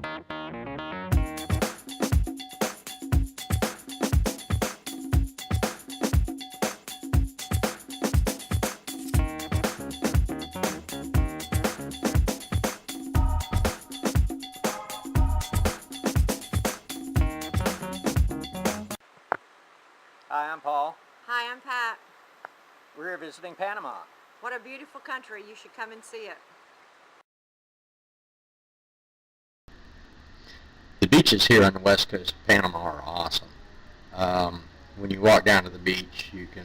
Hi, I'm Paul. Hi, I'm Pat. We're here visiting Panama. What a beautiful country. You should come and see it. The beaches here on the west coast of Panama are awesome. When you walk down to the beach, you can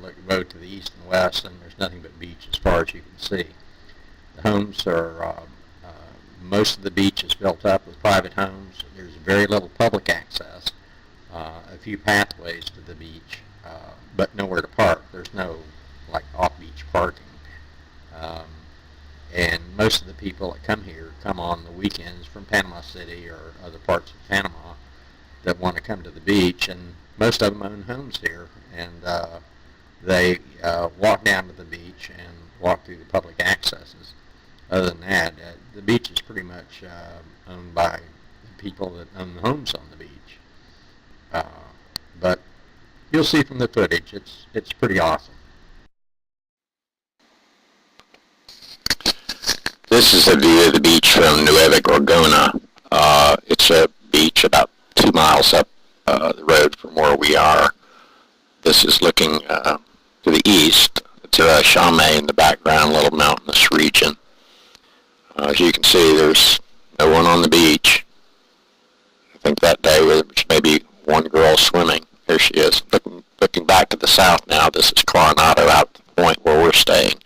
look both to the east and west, and there's nothing but beach as far as you can see. The homes are, most of the beach is built up with private homes. There's very little public access. A few pathways to the beach, but nowhere to park. There's no like off-beach parking. And most of the people that come here come on the weekends from Panama City or other parts of Panama that want to come to the beach, and most of them own homes here, and they walk down to the beach and walk through the public accesses. Other than that, the beach is pretty much owned by the people that own the homes on the beach. But you'll see from the footage, it's pretty awesome. This is a view of the beach from Nueva Gorgona. It's a beach about 2 miles up the road from where we are. This is looking to the east to Chame in the background, a little mountainous region. As you can see, there's no one on the beach. I think that day there was maybe one girl swimming. Here she is. Looking back to the south now, this is Coronado out to the point where we're staying.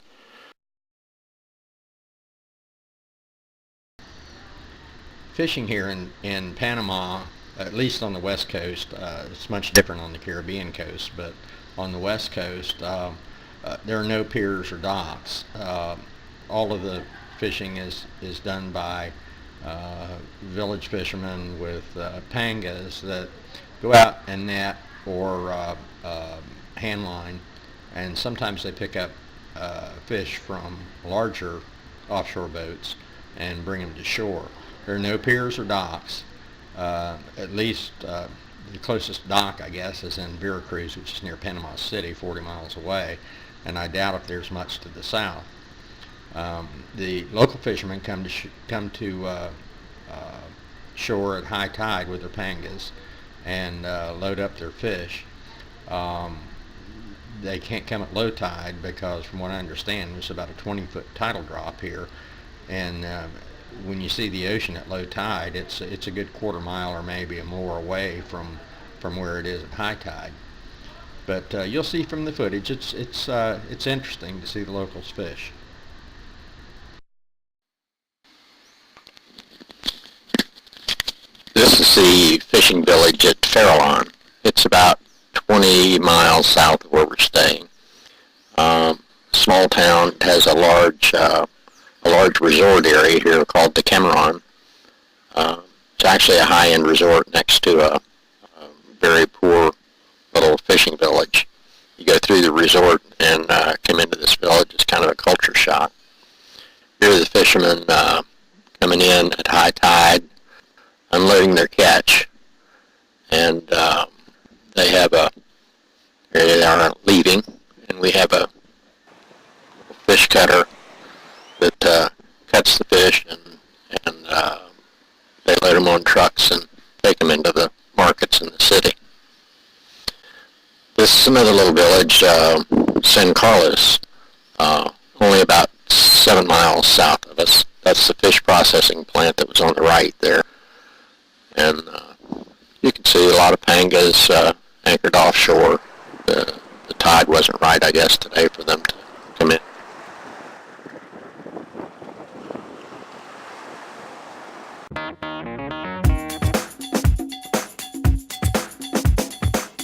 Fishing here in Panama, at least on the west coast, it's much different on the Caribbean coast, but on the west coast there are no piers or docks. All of the fishing is done by village fishermen with pangas that go out and net or hand line, and sometimes they pick up fish from larger offshore boats and bring them to shore. There are no piers or docks. At least the closest dock, I guess, is in Veracruz, which is near Panama City, 40 miles away, and I doubt if there's much to the south. The local fishermen come to shore at high tide with their pangas and load up their fish. They can't come at low tide because, from what I understand, there's about a 20-foot tidal drop here, and when you see the ocean at low tide, it's a good quarter mile or maybe more away from where it is at high tide. But you'll see from the footage, it's interesting to see the locals fish. This is the fishing village at Farallon. It's about 20 miles south of where we're staying. Small town. It has a large resort area here called Decameron. It's actually a high-end resort next to a very poor little fishing village. You go through the resort and come into this village. It's kind of a culture shock. Here are the fishermen coming in at high tide, unloading their catch, and they have they are leaving, and we have a fish cutter that cuts the fish, and they load them on trucks and take them into the markets in the city. This is another little village, San Carlos, only about 7 miles south of us. That's the fish processing plant that was on the right there. And you can see a lot of pangas anchored offshore. The tide wasn't right, I guess, today for them to come in.